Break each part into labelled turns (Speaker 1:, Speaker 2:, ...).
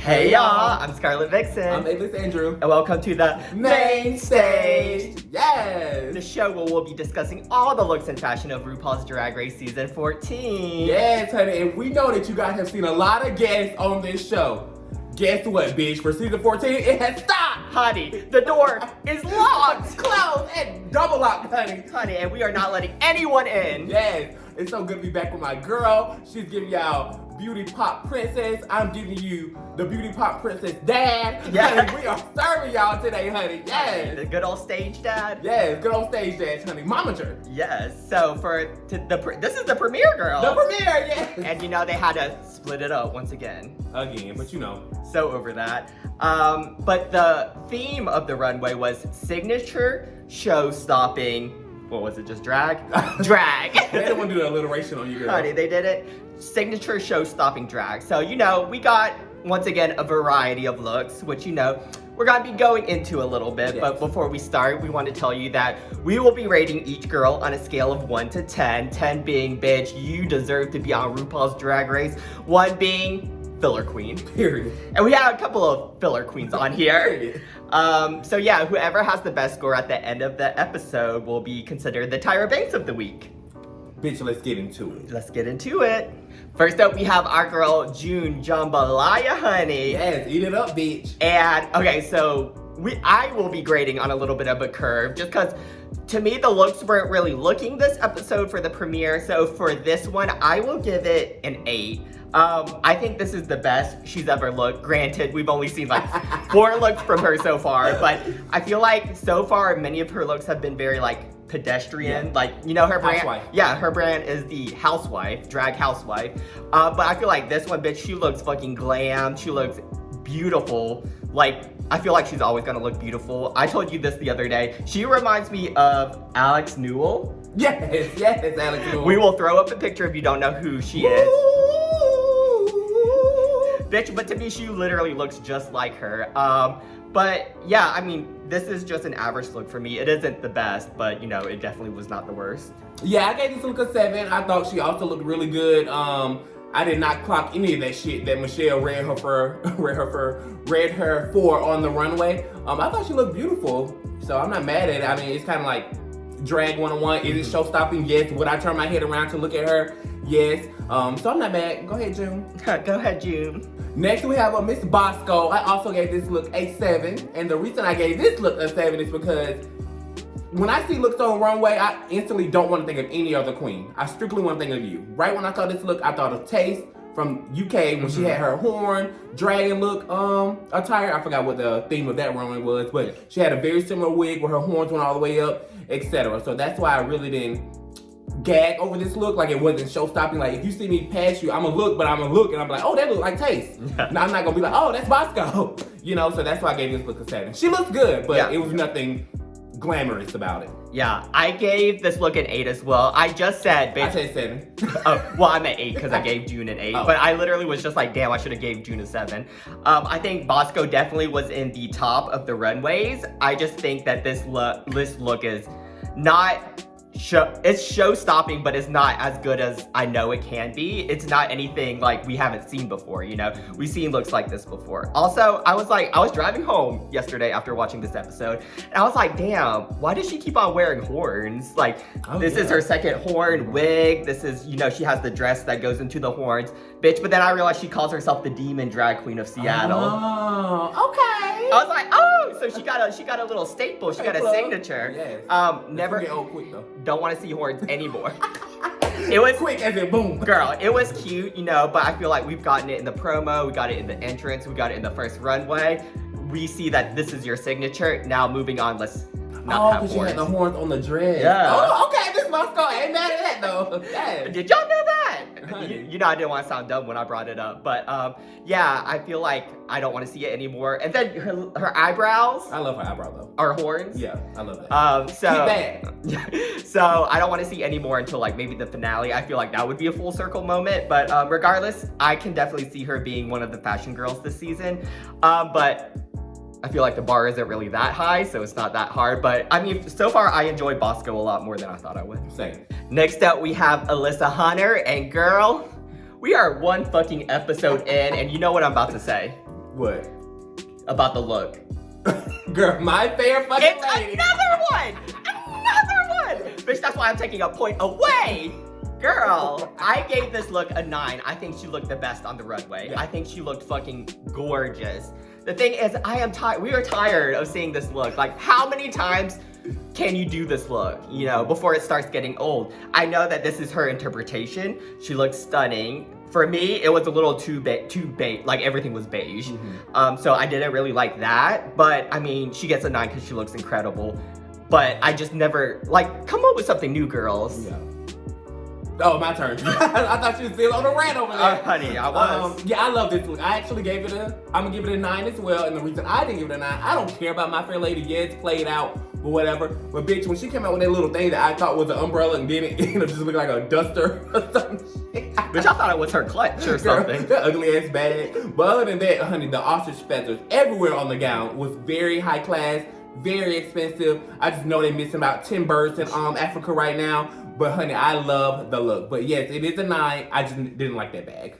Speaker 1: Hey y'all, I'm Scarlett Vixen.
Speaker 2: I'm ALYSSA Andrew.
Speaker 1: And welcome to the
Speaker 2: Main Stage. Yes.
Speaker 1: The show where we'll be discussing all the looks and fashion of RuPaul's Drag Race Season 14.
Speaker 2: Yes, honey, and we know that you guys have seen a lot of guests on this show. Guess what, bitch? For Season 14, it has stopped.
Speaker 1: Honey, the door is locked.
Speaker 2: Closed and double locked, honey.
Speaker 1: Honey, and we are not letting anyone in.
Speaker 2: Yes, it's so good to be back with my girl. She's giving y'all Beauty Pop Princess. I'm giving you the Beauty Pop Princess Dad.
Speaker 1: Yeah.
Speaker 2: We are serving y'all today, honey. Yes.
Speaker 1: The good old stage dad.
Speaker 2: Yes, good old stage dad, honey. Momager.
Speaker 1: Yes. So this is the premiere, girl.
Speaker 2: The premiere, yes.
Speaker 1: And you know they had to split it up once again.
Speaker 2: Again, but you know.
Speaker 1: So over that. But the theme of the runway was signature show-stopping. What was it? Just drag? Drag.
Speaker 2: They didn't want to do the alliteration on you, girl.
Speaker 1: Honey, they did it. Signature show-stopping drag. So, you know, we got, once again, a variety of looks, which, you know, we're going to be going into a little bit.
Speaker 2: Yes.
Speaker 1: But before we start, we want to tell you that we will be rating each girl on a scale of 1 to 10. 10 being, bitch, you deserve to be on RuPaul's Drag Race. 1 being filler queen.
Speaker 2: Period.
Speaker 1: And we have a couple of filler queens on here.
Speaker 2: Period.
Speaker 1: So yeah, whoever has the best score at the end of the episode will be considered the Tyra Banks of the week.
Speaker 2: Bitch, let's get into it.
Speaker 1: Let's get into it. First up, we have our girl, June JAMBALAYA, honey.
Speaker 2: Yes, eat it up, bitch.
Speaker 1: And, okay, so I will be grading on a little bit of a curve, just because, to me, the looks weren't really looking this episode for the premiere. So for this one, I will give it an 8. I think this is the best she's ever looked. Granted, we've only seen like 4 looks from her so far, but I feel like so far many of her looks have been very like pedestrian. Yeah. Like, you know, her brand.
Speaker 2: Housewife.
Speaker 1: Yeah, her brand is the housewife, drag housewife. But I feel like this one, bitch, she looks fucking glam. She looks beautiful. Like, I feel like she's always gonna look beautiful. I told you this the other day. She reminds me of Alex Newell.
Speaker 2: Yes, Alex Newell.
Speaker 1: We will throw up a picture if you don't know who she is. Bitch, but to me, she literally looks just like her. But yeah, I mean, this is just an average look for me. It isn't the best, but you know, it definitely was not the worst.
Speaker 2: Yeah, I gave this look a 7. I thought she also looked really good. I did not clock any of that shit that Michelle read her for on the runway. I thought she looked beautiful, so I'm not mad at it. I mean, it's kind of like drag 101. Is it show stopping? Yes. Would I turn my head around to look at her? Yes. So I'm not mad. Go ahead, June.
Speaker 1: Go ahead, June.
Speaker 2: Next we have Miss BOSCO. I also gave this look a 7, and the reason I gave this look a 7 is because when I see looks on runway, I instantly don't want to think of any other queen. I strictly want to think of you. Right when I saw this look, I thought of Taste from UK when she had her horn, dragon look attire. I forgot what the theme of that runway was, but she had a very similar wig where her horns went all the way up, etc. So that's why I really didn't gag over this look. Like, it wasn't show-stopping. Like, if you see me pass you, I'm gonna look, but I'm gonna look and I'm like, oh, that looks like Taste.
Speaker 1: Yeah.
Speaker 2: Now I'm not gonna be like, oh, that's BOSCO. You know, so that's why I gave this look a 7. She looks good, but it was nothing glamorous about it.
Speaker 1: Yeah, I gave this look an 8 as well. I just said, bitch.
Speaker 2: I said 7.
Speaker 1: Oh, well, I'm at 8 because I gave June an 8.
Speaker 2: Oh.
Speaker 1: But I literally was just like, damn, I should have gave June a 7. I think BOSCO definitely was in the top of the runways. I just think that this look is not it's show-stopping, but it's not as good as I know it can be. It's not anything like we haven't seen before, you know? We've seen looks like this before. Also, I was driving home yesterday after watching this episode, and I was like, damn, why does she keep on wearing horns? Like, this is her second horn wig. This is, you know, she has the dress that goes into the horns. Bitch, but then I realized she calls herself the Demon Drag Queen of Seattle.
Speaker 2: Oh, okay.
Speaker 1: I was like, oh, so she got a little staple. She got a signature.
Speaker 2: Yes.
Speaker 1: Never.
Speaker 2: Get old quick though.
Speaker 1: Don't want to see horns anymore. It was
Speaker 2: quick as in boom.
Speaker 1: Girl, it was cute, you know, but I feel like we've gotten it in the promo, we got it in the entrance, we got it in the first runway. We see that this is your signature. Now moving on, let's not have horns.
Speaker 2: You had the horns on the dress.
Speaker 1: Yeah.
Speaker 2: Oh, okay, this BOSCO. I ain't mad at that though. Yes.
Speaker 1: Did y'all know that? You know I didn't want to sound dumb when I brought it up, but yeah, I feel like I don't want to see it anymore. And then her eyebrows.
Speaker 2: I love her eyebrow though.
Speaker 1: Are horns.
Speaker 2: Yeah, I love that.
Speaker 1: So I don't want to see any more until like maybe the finale. I feel like that would be a full circle moment. But regardless, I can definitely see her being one of the fashion girls this season. But I feel like the bar isn't really that high, so it's not that hard. But I mean, so far I enjoy BOSCO a lot more than I thought I would.
Speaker 2: Same.
Speaker 1: Next up, we have ALYSSA Hunter, and girl, we are one fucking episode in, and you know what I'm about to say.
Speaker 2: What?
Speaker 1: About the look.
Speaker 2: Girl, my fair fucking
Speaker 1: It's
Speaker 2: lady.
Speaker 1: another one! Another one! Bitch, that's why I'm taking a point away! Girl, I gave this look a 9. I think she looked the best on the runway.
Speaker 2: Yeah.
Speaker 1: I think she looked fucking gorgeous. The thing is, I am tired. We are tired of seeing this look. Like, how many times can you do this look, you know, before it starts getting old? I know that this is her interpretation. She looks stunning. For me, it was a little too beige, like everything was beige. So I didn't really like that. But I mean, she gets a 9 because she looks incredible. But I just never, like, come up with something new, girls.
Speaker 2: Yeah. Oh, my turn. I thought she was still on the rant over there.
Speaker 1: Honey, I was.
Speaker 2: Yeah, I love this look. I actually gave it I'm gonna give it a 9 as well. And the reason I didn't give it a 9, I don't care about My Fair Lady. Yeah, it's played out or whatever. But bitch, when she came out with that little thing that I thought was an umbrella and then it ended up just looking like a duster or something.
Speaker 1: Bitch, I thought it was her clutch or something.
Speaker 2: That ugly ass bag. But other than that, honey, the ostrich feathers everywhere on the gown was very high class, very expensive. I just know they're missing about 10 birds in Africa right now. But honey, I love the look. But yes, it is a 9. I just didn't like that bag.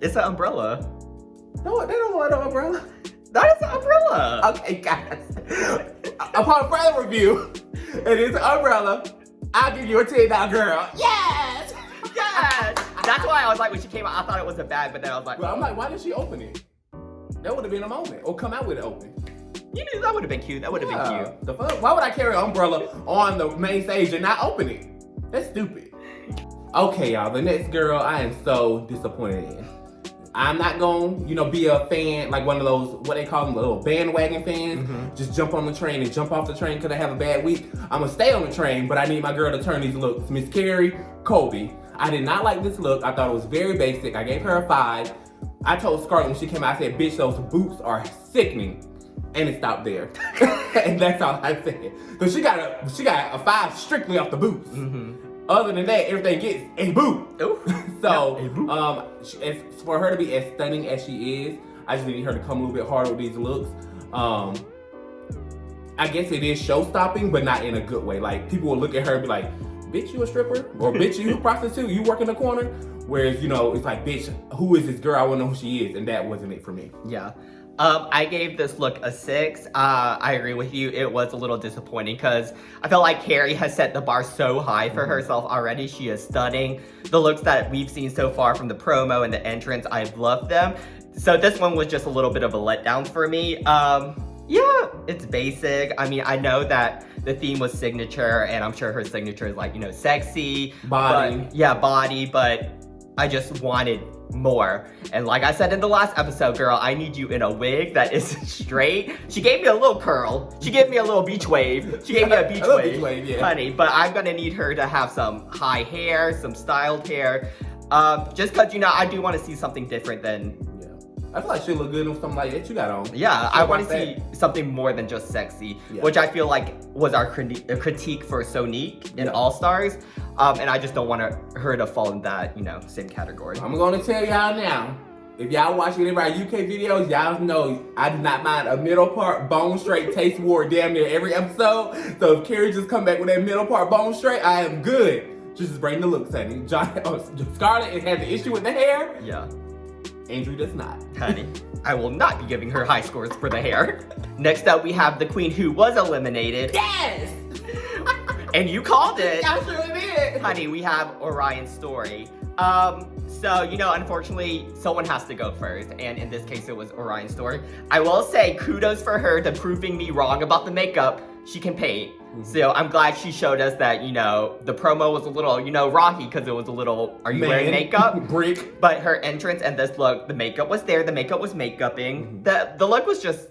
Speaker 1: It's an umbrella.
Speaker 2: No, they don't want an umbrella.
Speaker 1: That is an umbrella.
Speaker 2: Okay, guys. Upon further review, it is an umbrella. I'll give you a 10 now, girl. Yes!
Speaker 1: Yes! That's why I was like, when she came out, I thought it was a bag, but then I was like,
Speaker 2: But I'm like, why did she open it? That would have been a moment. Or come out with it open.
Speaker 1: you knew that would have been cute. That would have been cute.
Speaker 2: The fuck? Why would I carry an umbrella on the main stage and not open it? That's stupid. Okay, y'all. The next girl I am so disappointed in. I'm not gonna, be a fan, like one of those, what they call them, little bandwagon fans. Just jump on the train and jump off the train because I have a bad week. I'm gonna stay on the train, but I need my girl to turn these looks. Miss KERRI, KOLBY. I did not like this look. I thought it was very basic. I gave her a 5. I told Scarlett when she came out, I said, bitch, those boots are sickening. And it stopped there. And that's all I said. So she got a 5 strictly off the boots. Other than that, everything gets a boot.
Speaker 1: Ooh.
Speaker 2: So,
Speaker 1: yeah, a boot.
Speaker 2: For her to be as stunning as she is, I just need her to come a little bit harder with these looks. I guess it is show-stopping, but not in a good way. Like, people will look at her and be like, bitch, you a stripper? Or bitch, you a prostitute? You work in the corner? Whereas, it's like, bitch, who is this girl? I want to know who she is. And that wasn't it for me.
Speaker 1: Yeah. I gave this look a 6. I agree with you. It was a little disappointing because I felt like KERRI has set the bar so high for herself already. She is stunning. The looks that we've seen so far from the promo and the entrance, I've loved them. So this one was just a little bit of a letdown for me. Yeah, it's basic. I mean, I know that the theme was signature, and I'm sure her signature is like, sexy.
Speaker 2: Body.
Speaker 1: But, yeah, body, but I just wanted more. And like I said in the last episode, girl, I need you in a wig that is straight. She gave me a little curl. She gave me a little beach wave. She gave me a beach wave,
Speaker 2: yeah.
Speaker 1: Honey. But I'm gonna need her to have some high hair, some styled hair. Just cause I do want to see something different than.
Speaker 2: I feel like she'll look good with something like that you got on.
Speaker 1: Yeah, I want to see something more than just sexy, which I feel like was our critique for Sonique in All Stars. And I just don't want her to fall in that, same category.
Speaker 2: I'm gonna tell y'all now, if y'all watch any of our UK videos, y'all know I do not mind a middle part bone straight taste war damn near every episode. So if KERRI just come back with that middle part bone straight, I am good. Just bring the looks, honey. Scarlett has an issue with the hair.
Speaker 1: Yeah.
Speaker 2: Andrew does not.
Speaker 1: Honey, I will not be giving her high scores for the hair. Next up, we have the queen who was eliminated.
Speaker 2: Yes!
Speaker 1: And you called it.
Speaker 2: I sure did.
Speaker 1: Honey, we have Orion's story. So, unfortunately, someone has to go first. And in this case, it was Orion's story. I will say kudos for her to proving me wrong about the makeup. She can paint. So I'm glad she showed us that, the promo was a little, rocky because it was a little, are you wearing makeup?
Speaker 2: Brick.
Speaker 1: But her entrance and this look, the makeup was there. The makeup was makeupping. The look was just,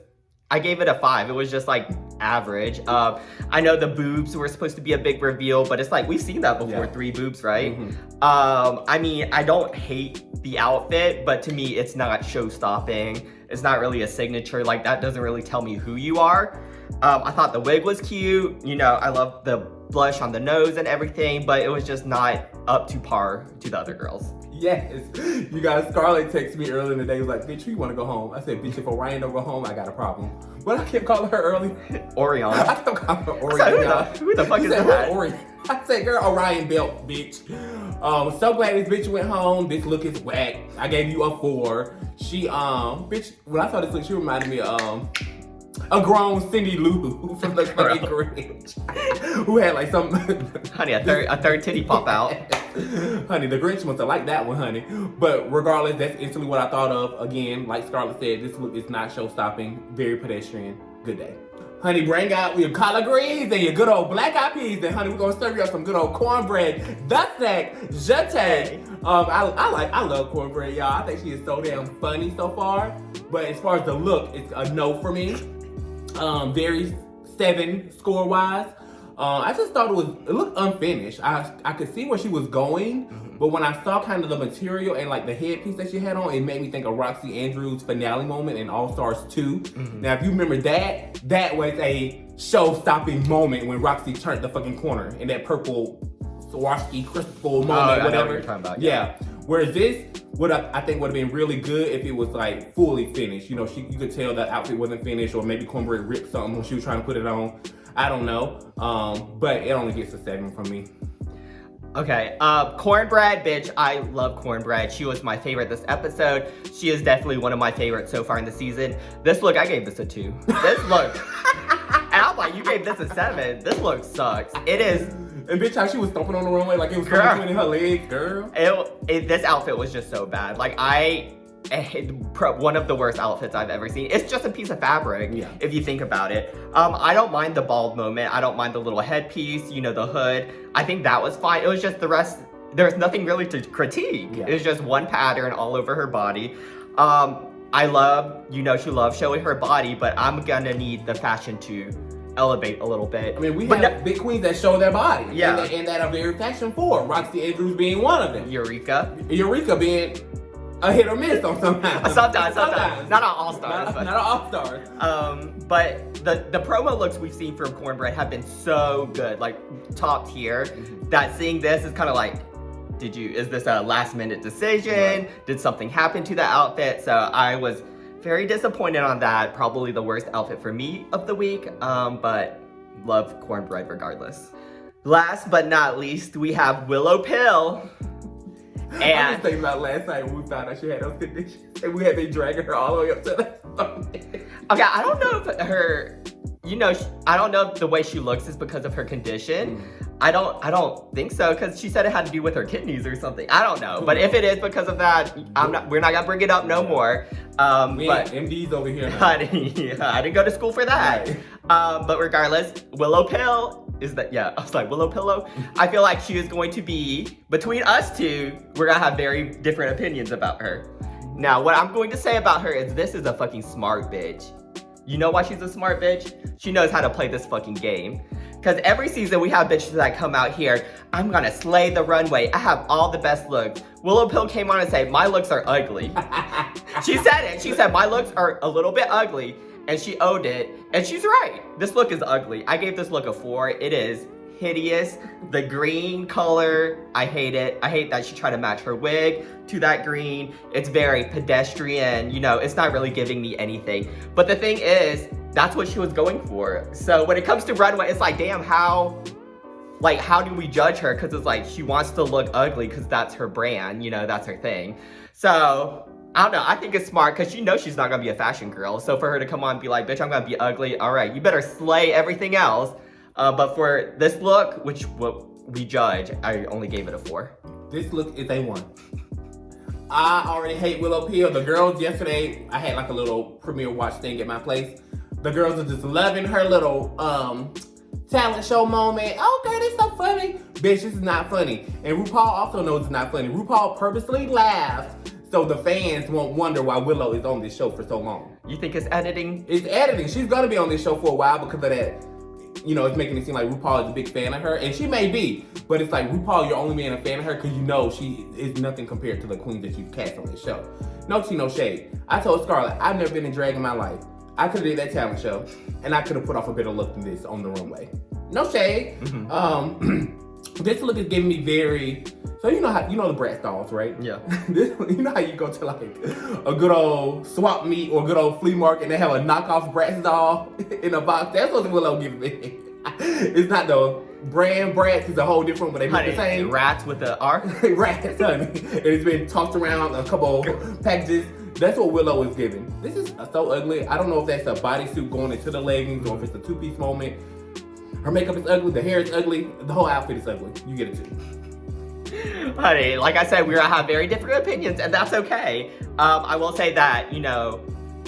Speaker 1: I gave it a 5. It was just like average. I know the boobs were supposed to be a big reveal, but it's like, we've seen that before, 3 boobs, right? I mean, I don't hate the outfit, but to me, it's not show-stopping. It's not really a signature. Like, that doesn't really tell me who you are. I thought the wig was cute. I love the blush on the nose and everything, but it was just not up to par to the other girls.
Speaker 2: Yes. You guys, Scarlett texted me earlier in the day, was like, bitch, you want to go home? I said, bitch, if Orion don't go home, I got a problem. But I kept calling her early.
Speaker 1: Orion.
Speaker 2: I kept calling her Orion.
Speaker 1: Who the fuck is that?
Speaker 2: Orion. I said, girl, Orion belt, bitch. So glad this bitch went home. This look is whack. I gave you a 4. She, bitch, when I saw this look, she reminded me of, a grown Cindy Lou from the fucking Grinch. Who had like some...
Speaker 1: Honey, a third titty pop out.
Speaker 2: Honey, the Grinch must have liked that one, honey. But regardless, that's instantly what I thought of. Again, like Scarlett said, this look is not show-stopping. Very pedestrian. Good day. Honey, bring out your collard greens and your good old black eyed peas. And honey, we're gonna serve you up some good old cornbread. The snack, JETE. I love cornbread, y'all. I think she is so damn funny so far. But as far as the look, it's a no for me. Very 7 score-wise. I just thought it looked unfinished. I could see where she was going, but when I saw kind of the material and like the headpiece that she had on, it made me think of Roxy Andrews' finale moment in All Stars 2. Now, if you remember that was a show-stopping moment when Roxy turned the fucking corner in that purple Swarovski crystal moment, whatever.
Speaker 1: I know what you're talking about.
Speaker 2: Yeah. Whereas this, I think would have been really good if it was like fully finished. You know, you could tell that outfit wasn't finished, or maybe Cornbread ripped something when she was trying to put it on. I don't know. But it only gets a 7 from me.
Speaker 1: Okay, Cornbread, bitch, I love Cornbread. She was my favorite this episode. She is definitely one of my favorites so far in the season. This look, I gave this a 2. This look, and I'm like, you gave this a 7. This look sucks. It is.
Speaker 2: And bitch, how she was stomping on the runway like it was something in her legs, girl.
Speaker 1: This outfit was just so bad. Like, one of the worst outfits I've ever seen. It's just a piece of fabric, if you think about it. I don't mind the bald moment. I don't mind the little headpiece, you know, the hood. I think that was fine. It was just the rest, there's nothing really to critique. It was just one pattern all over her body. I love, you know, she loves showing her body, but I'm gonna need the fashion to elevate a little bit.
Speaker 2: I mean, we have big queens that show their body.
Speaker 1: Yeah.
Speaker 2: And that are very fashion forward. Roxy Andrews being one of them.
Speaker 1: Eureka
Speaker 2: Being a hit or miss on sometimes.
Speaker 1: Sometimes. Not on All Stars.
Speaker 2: Not on All Stars.
Speaker 1: But the promo looks we've seen from Cornbread have been so good, like top tier, that seeing this is kind of like, is this a last minute decision? Right. Did something happen to the outfit? So I was very disappointed on that. Probably the worst outfit for me of the week, but love Cornbread regardless. Last but not least, we have Willow Pill. And
Speaker 2: I was thinking about last night when we found out she had those conditions and we had been dragging her all the way up to the
Speaker 1: Okay, I don't know if her, you know, I don't know if the way she looks is because of her condition. I don't think so, because she said it had to do with her kidneys or something. I don't know, but if it is because of that, we're not gonna bring it up no more. But
Speaker 2: MD's over here.
Speaker 1: I didn't go to school for that. Right. But regardless, Willow Pill is that, I was like, Willow Pillow? I feel like she is going to be, between us two, we're gonna have very different opinions about her. Now, what I'm going to say about her is this is a fucking smart bitch. You know why she's a smart bitch? She knows how to play this fucking game. Because every season we have bitches that come out here, I'm gonna slay the runway. I have all the best looks. Willow Pill came on and said, my looks are ugly. She said it. She said, my looks are a little bit ugly. And she owned it. And she's right. This look is ugly. I gave this look a 4. It is hideous. The green color, I hate it. I hate that she tried to match her wig to that green. It's very pedestrian. You know, it's not really giving me anything. But the thing is, that's what she was going for. So when it comes to runway, it's like, damn, how do we judge her? Because it's like, she wants to look ugly because that's her brand, you know, that's her thing. So, I don't know, I think it's smart because she knows she's not gonna be a fashion girl. So for her to come on and be like, bitch, I'm gonna be ugly. All right, you better slay everything else. But for this look, which what we judge, I only gave it a 4.
Speaker 2: This look is a 1. I already hate Willow Pill. The girls yesterday, I had like a little premiere watch thing at my place. The girls are just loving her little talent show moment. Oh, girl, it's so funny. Bitch, this is not funny. And RuPaul also knows it's not funny. RuPaul purposely laughed so the fans won't wonder why Willow is on this show for so long.
Speaker 1: You think it's editing?
Speaker 2: It's editing. She's gonna be on this show for a while because of that. You know, it's making it seem like RuPaul is a big fan of her, and she may be, but it's like, RuPaul, you're only being a fan of her because you know she is nothing compared to the queen that you've cast on this show. No tea, no shade. I told Scarlett, I've never been in drag in my life. I could have did that talent show, and I could have put off a better look than this on the runway. No shade. This look is giving me very, so you know the Bratz dolls, right?
Speaker 1: Yeah.
Speaker 2: You know how you go to like a good old swap meet or a good old flea market and they have a knockoff Bratz doll in a box? That's what Willow giving me. It's not though. brand Bratz is a whole different, but they look
Speaker 1: Honey,
Speaker 2: the same.
Speaker 1: rats with the R.
Speaker 2: Rats, honey. And it's been tossed around a couple packages. That's what Willow is giving. This is so ugly. I don't know if that's a bodysuit going into the leggings or if it's a two-piece moment. Her makeup is ugly, the hair is ugly, the whole outfit is ugly. You get it too.
Speaker 1: Honey, like I said, we're gonna have very different opinions, and that's okay. I will say that, you know,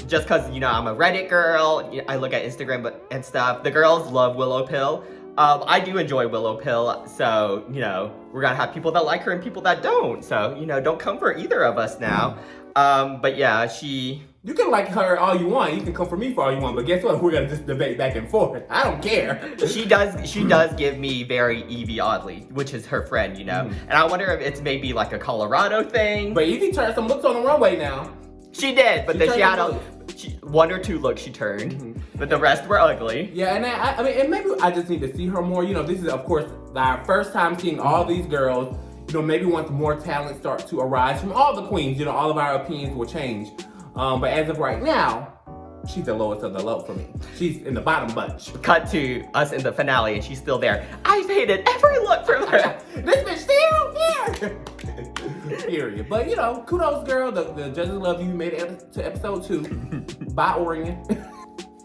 Speaker 1: just because, you know, I'm a Reddit girl, I look at Instagram and stuff, the girls love Willow Pill. I do enjoy Willow Pill, so, you know, we're gonna have people that like her and people that don't. So, you know, don't come for either of us now. But yeah,
Speaker 2: You can like her all you want. You can come for me for all you want. But guess what? We're gonna just debate back and forth. I don't care.
Speaker 1: She does give me very Evie Oddly, which is her friend, you know. And I wonder if it's maybe like a Colorado thing.
Speaker 2: But Evie turned some looks on the runway now.
Speaker 1: She did, but then she had
Speaker 2: turned
Speaker 1: one or two looks she turned, but the rest were ugly.
Speaker 2: Yeah, and I mean, and maybe I just need to see her more. You know, this is of course our first time seeing all these girls. You know, maybe once more talent starts to arise from all the queens, you know, all of our opinions will change. But as of right now, she's the lowest of the low for me. She's in the bottom bunch.
Speaker 1: Cut to us in the finale, and she's still there. I've hated every look from her.
Speaker 2: This bitch still here. Period. But you know, kudos, girl. The judges love you. You made it to episode 2. Bye, Orion.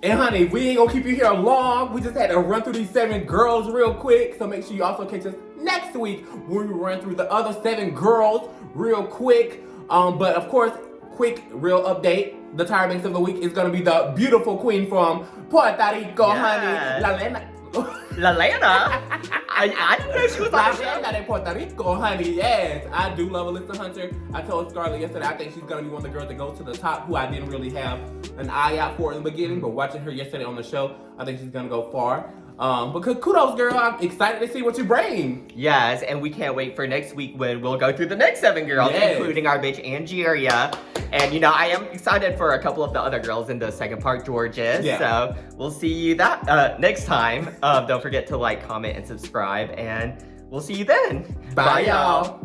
Speaker 2: And honey, we ain't gonna keep you here long. We just had to run through these 7 girls real quick. So make sure you also catch us next week when we run through the other 7 girls real quick. But of course, quick, real update. The Tire Mix of the week is gonna be the beautiful queen from Puerto Rico,
Speaker 1: Yes.
Speaker 2: honey.
Speaker 1: Lalana? I didn't know she was on the show.
Speaker 2: Lalena de Puerto Rico, honey. Yes, I do love Alyssa Hunter. I told Scarlett yesterday I think she's gonna be one of the girls that go to the top, who I didn't really have an eye out for in the beginning, but watching her yesterday on the show, I think she's gonna go far. But kudos, girl. I'm excited to see what you bring.
Speaker 1: Yes, and we can't wait for next week when we'll go through the next 7 girls,
Speaker 2: Yes.
Speaker 1: including our bitch Angeria. And you know, I am excited for a couple of the other girls in the second part, Georges.
Speaker 2: Yeah.
Speaker 1: So we'll see you that next time. Don't forget to like, comment, and subscribe, and we'll see you then.
Speaker 2: Bye, y'all.